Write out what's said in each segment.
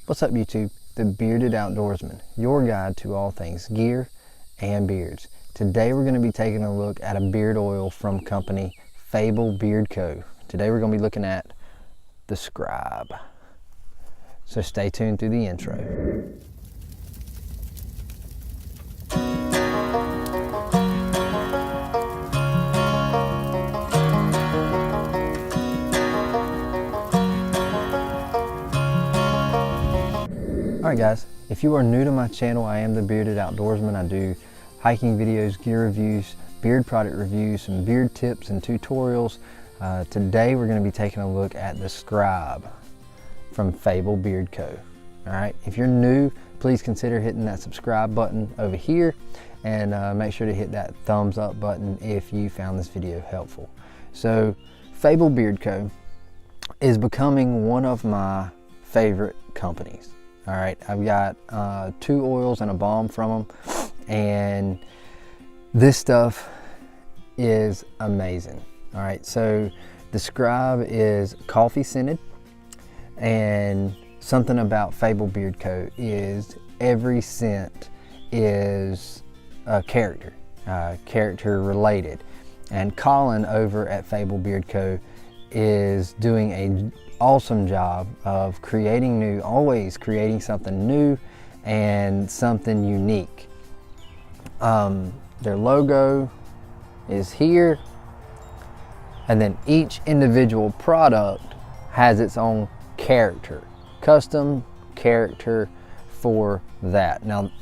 What's up, YouTube? The Bearded Outdoorsman, your guide to all things gear and beards. Today we're going to be taking a look at a beard oil from company Fable Beard Co. Today we're going to be looking at the Scribe. So stay tuned through the intro. Alright guys, if you are new to my channel, I am the Bearded Outdoorsman. I do hiking videos, gear reviews, beard product reviews, some beard tips and tutorials. Today we're going to be taking a look at the Scribe from Fable Beard Co. Alright, if you're new, please consider hitting that subscribe button over here and make sure to hit that thumbs up button if you found this video helpful. So Fable Beard Co. is becoming one of my favorite companies. All right, I've got 2 oils and a balm from them, and this stuff is amazing. All right, so the Scribe is coffee scented, and something about Fable Beard Co. is every scent is a character related. And Collin over at Fable Beard Co. is doing an awesome job of always creating something new and something unique. Their logo is here, and then each individual product has its own character, custom character for that. Now,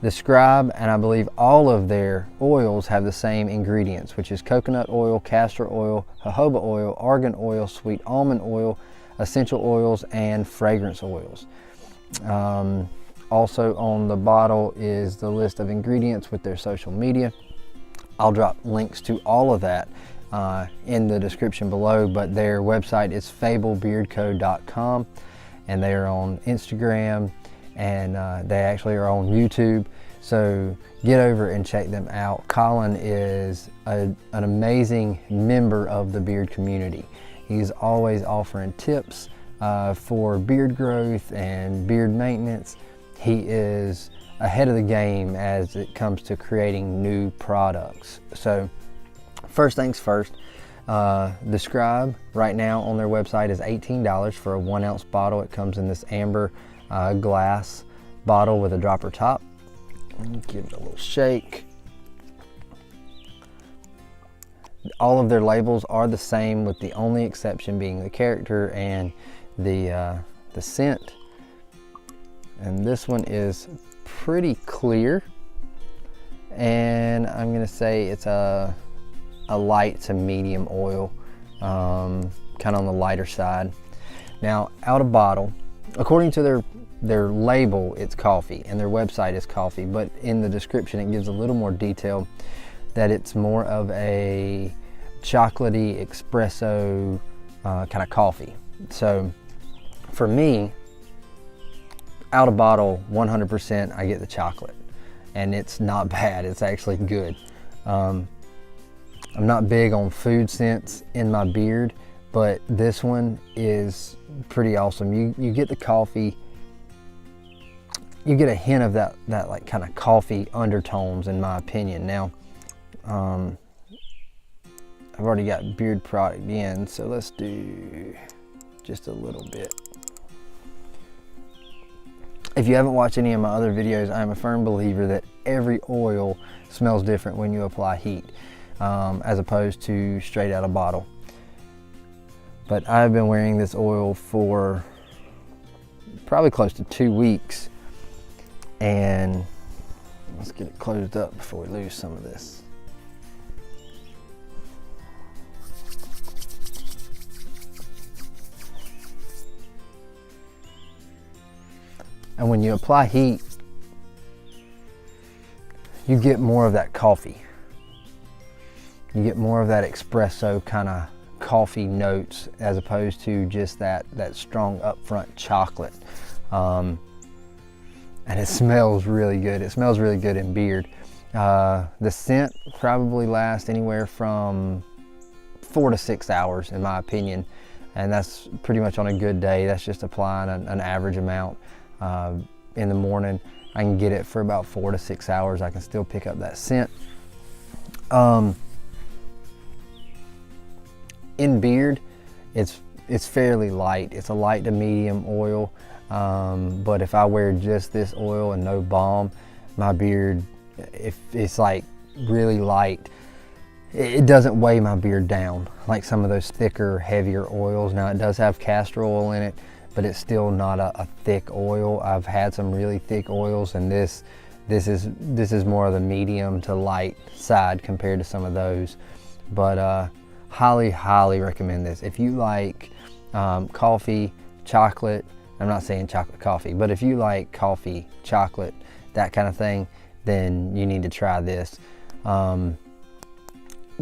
the Scribe, and I believe all of their oils have the same ingredients, which is coconut oil, castor oil, jojoba oil, argan oil, sweet almond oil, essential oils, and fragrance oils. Also on the bottle is the list of ingredients with their social media. I'll drop links to all of that in the description below, but their website is fablebeardco.com, and they are on Instagram, and they actually are on YouTube, so get over and check them out. Collin is an amazing member of the beard community. He's always offering tips for beard growth and beard maintenance. He is ahead of the game as it comes to creating new products. So first things first, the Scribe right now on their website is $18 for a 1 ounce bottle. It comes in this amber glass bottle with a dropper top. Give it a little shake. All of their labels are the same, with the only exception being the character and the scent. And this one is pretty clear, and I'm gonna say it's a light to medium oil, kind of on the lighter side. Now, out of bottle, according to their label, it's coffee, and their website is coffee, but in the description it gives a little more detail that it's more of a chocolatey espresso kind of coffee. So for me, out of bottle, 100% I get the chocolate, and it's not bad. It's actually good. I'm not big on food scents in my beard, but this one is pretty awesome. You get the coffee, you get a hint of that like kind of coffee undertones, in my opinion. Now, I've already got beard product in, so let's do just a little bit. If you haven't watched any of my other videos, I'm a firm believer that every oil smells different when you apply heat, as opposed to straight out of bottle. But I've been wearing this oil for probably close to 2 weeks, and let's get it closed up before we lose some of this. And when you apply heat, you get more of that coffee. You get more of that espresso kind of coffee notes, as opposed to just that strong upfront chocolate. And it smells really good. It smells really good in beard. The scent probably lasts anywhere from 4 to 6 hours, in my opinion. and that's pretty much on a good day. That's just applying an average amount in the morning. I can get it for about 4 to 6 hours. I can still pick up that scent. In beard, it's fairly light. It's a light to medium oil, but if I wear just this oil and no balm, my beard, if it's like really light, it doesn't weigh my beard down like some of those thicker, heavier oils. Now it does have castor oil in it, but it's still not a thick oil. I've had some really thick oils, and this is more of the medium to light side compared to some of those. But highly recommend this. If you like coffee, chocolate, I'm not saying chocolate coffee, but if you like coffee, chocolate, that kind of thing, then you need to try this.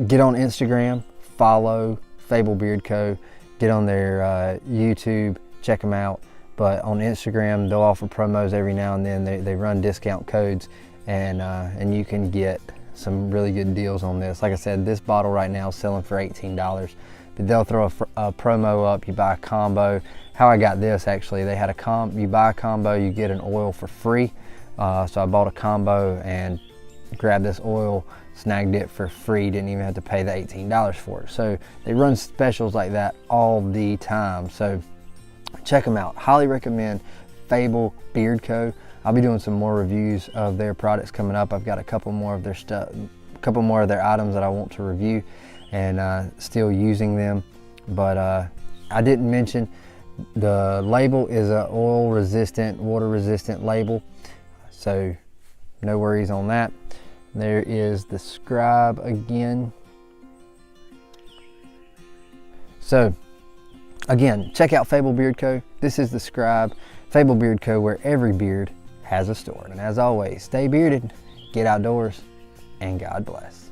Get on Instagram, follow Fable Beard Co. Get on their YouTube, check them out. But on Instagram, they'll offer promos every now and then. They run discount codes, and you can get some really good deals on this. Like I said, this bottle right now is selling for $18, but they'll throw a promo up. You buy a combo. How I got this, actually, they had you buy a combo, you get an oil for free. So I bought a combo and grabbed this oil, snagged it for free, didn't even have to pay the $18 for it. So they run specials like that all the time. So check them out. Highly recommend Fable Beard Co. I'll be doing some more reviews of their products coming up. I've got a couple more of their stuff, a couple more of their items that I want to review, and still using them. But I didn't mention the label is a oil resistant, water resistant label. So no worries on that. There is the Scribe again. So again, check out Fable Beard Co. This is the Scribe, Fable Beard Co., where every beard has a story. And as always, stay bearded, get outdoors, and God bless.